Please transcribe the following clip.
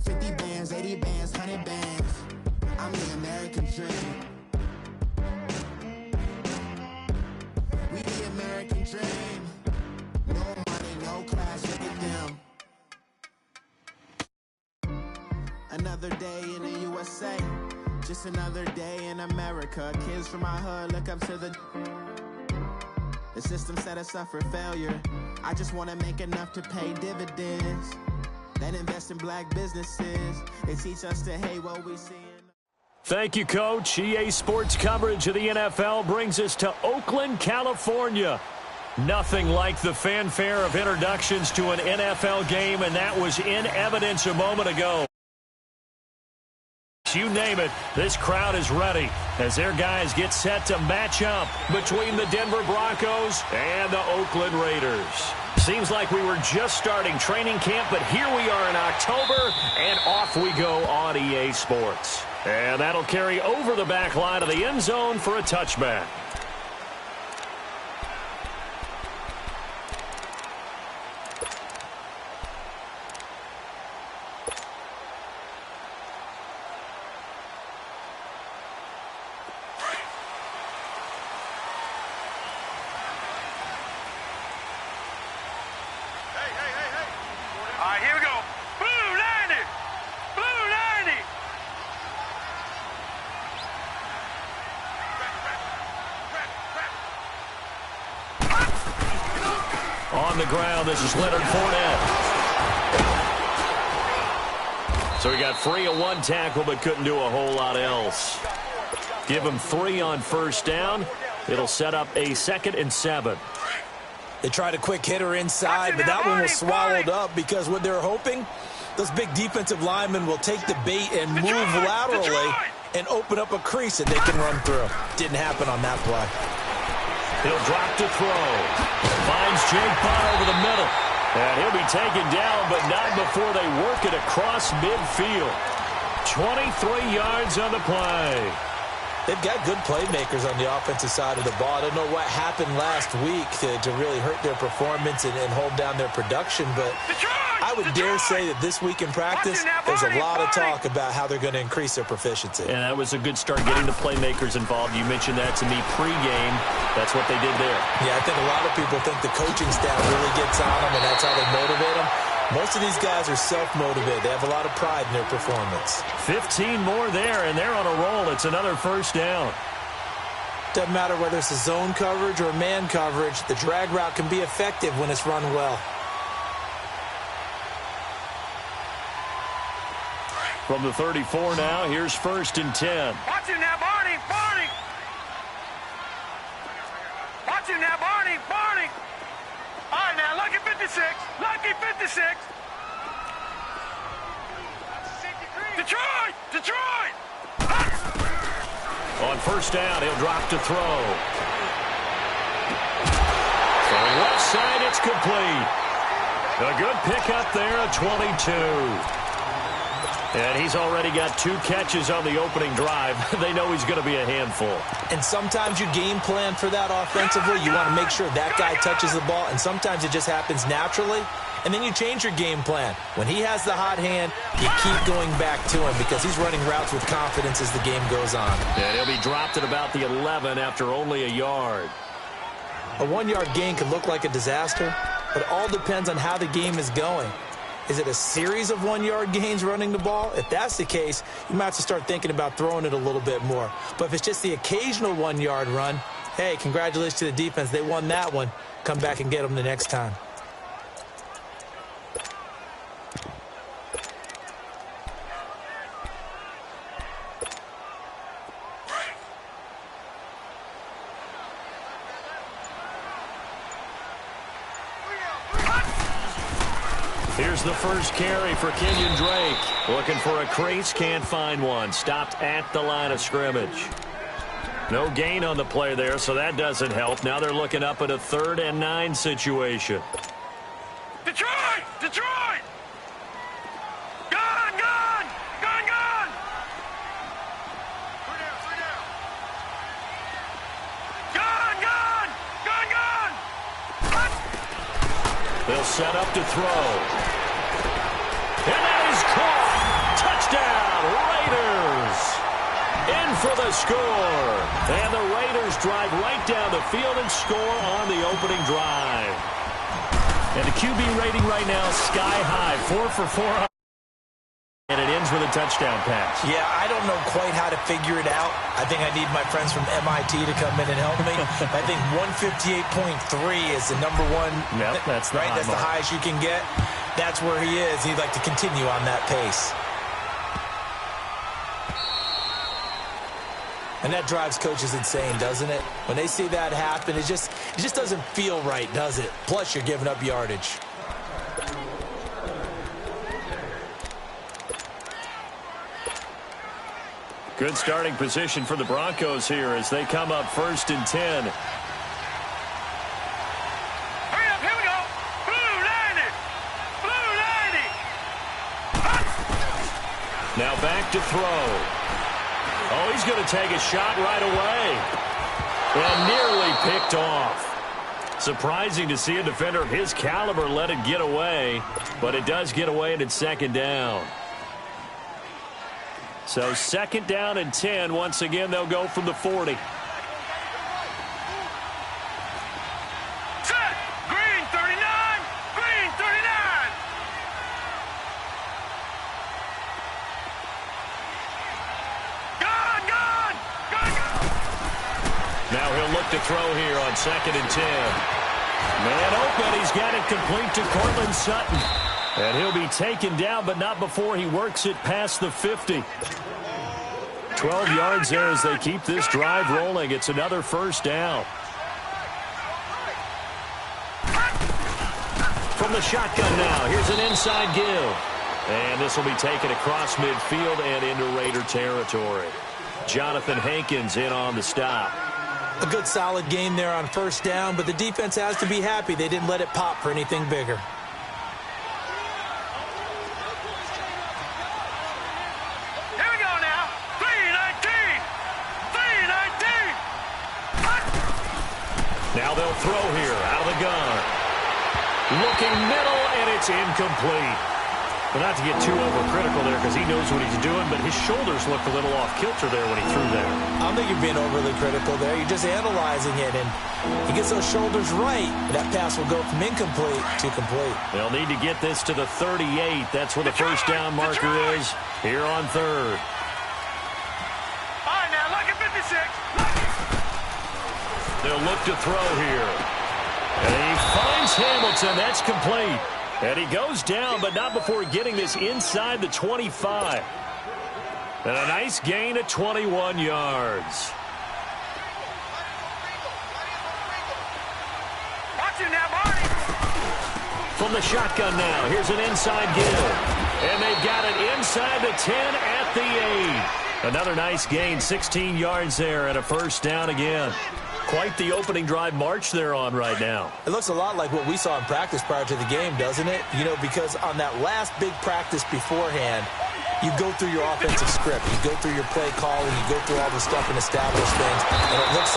50 bands, 80 bands, 100 bands. I'm the American dream. We the American dream. No money, no class, look at them. Another day in the USA. Just another day in America. Kids from my hood look up to the system set us up for failure. I just want to make enough to pay dividends. Then invest in black businesses. They teach us to hate what we see. Thank you, Coach. EA Sports coverage of the NFL brings us to Oakland, California. Nothing like the fanfare of introductions to an NFL game, and that was in evidence a moment ago. You name it, this crowd is ready as their guys get set to match up between the Denver Broncos and the Oakland Raiders. Seems like we were just starting training camp, but here we are in October, and off we go on EA Sports. And that'll carry over the back line of the end zone for a touchback. On the ground, this is Leonard Fournette. So he got free of one tackle, but couldn't do a whole lot else. Give him 3 on first down. It'll set up a 2nd and 7. They tried a quick hitter inside, but that one was swallowed up because what they're hoping, those big defensive linemen will take the bait and move laterally and open up a crease that they can run through. Didn't happen on that play. He'll drop to throw. Finds Jake Bott over the middle. And he'll be taken down, but not before they work it across midfield. 23 yards on the play. They've got good playmakers on the offensive side of the ball. I don't know what happened last week to really hurt their performance and hold down their production, but I would dare say that this week in practice, there's a lot of talk about how they're going to increase their proficiency. And that was a good start getting the playmakers involved. You mentioned that to me pregame. That's what they did there. Yeah, I think a lot of people think the coaching staff really gets on them, and that's how they motivate them. Most of these guys are self-motivated. They have a lot of pride in their performance. 15 more there, and they're on a roll. It's another first down. Doesn't matter whether it's a zone coverage or man coverage. The drag route can be effective when it's run well. From the 34 now, here's 1st and 10. Watch him now, Barney! Barney! Watch him now, Barney! Barney! All right, now, lucky 56. Lucky 56. Detroit! Detroit! On first down, he'll drop to throw. From left side, it's complete. A good pickup there at 22. And he's already got 2 catches on the opening drive. They know he's going to be a handful. And sometimes you game plan for that offensively. You want to make sure that guy touches the ball, and sometimes it just happens naturally. And then you change your game plan. When he has the hot hand, you keep going back to him because he's running routes with confidence as the game goes on. And he'll be dropped at about the 11 after only a yard. A 1-yard gain could look like a disaster, but it all depends on how the game is going. Is it a series of 1-yard gains running the ball? If that's the case, you might have to start thinking about throwing it a little bit more. But if it's just the occasional 1-yard run, hey, congratulations to the defense. They won that one. Come back and get them the next time. Here's the first carry for Kenyon Drake. Looking for a crease, can't find one. Stopped at the line of scrimmage. No gain on the play there, so that doesn't help. Now they're looking up at a 3rd and 9 situation. Detroit! Detroit! Gone! Gone! Gone! Gone! Gone! Gone! Gone! Gone! They'll set up to throw. And that is caught. for the score. And the Raiders drive right down the field and score on the opening drive. And the QB rating right now, sky high, 4 for 4. And it ends with a touchdown pass. Yeah, I don't know quite how to figure it out. I think I need my friends from MIT to come in and help me. I think 158.3 is the number one. Nope, that's the right. That's the highest you can get. That's where he is. He'd like to continue on that pace. And that drives coaches insane, doesn't it? When they see that happen, it just doesn't feel right, does it? Plus, you're giving up yardage. Good starting position for the Broncos here as they come up 1st and 10. Hurry up, here we go. Blue 90. Blue 90. Now back to throw. Oh, he's going to take a shot right away. And nearly picked off. Surprising to see a defender of his caliber let it get away, but it does get away and it's 2nd down. So 2nd down and 10. Once again, they'll go from the 40. Set. Green 39. Green 39. Gone. Now he'll look to throw here on 2nd and 10. Man open. He's got it complete to Cortland Sutton. And he'll be taken down, but not before he works it past the 50. 12 yards there as they keep this drive rolling. It's another 1st down. From the shotgun now, here's an inside give. And this will be taken across midfield and into Raider territory. Jonathan Hankins in on the stop. A good solid game there on 1st down, but the defense has to be happy they didn't let it pop for anything bigger. Now they'll throw here out of the gun. Looking middle, and it's incomplete. But not to get too overcritical there because he knows what he's doing, but his shoulders looked a little off kilter there when he threw there. I don't think you're being overly critical there. You're just analyzing it, and he gets those shoulders right. That pass will go from incomplete to complete. They'll need to get this to the 38. That's where the 1st down marker is here on 3rd. All right, now, look at 56. They'll look to throw here. And he finds Hamilton. That's complete. And he goes down, but not before getting this inside the 25. And a nice gain of 21 yards. Watch him now, Barney. From the shotgun now, here's an inside give. And they've got it inside the 10 at the 8. Another nice gain, 16 yards there and a 1st down again. Quite the opening drive march they're on right now. It looks a lot like what we saw in practice prior to the game, doesn't it? You know, because on that last big practice beforehand, you go through your offensive script. You go through your play calling. You go through all the stuff and establish things. And it looks like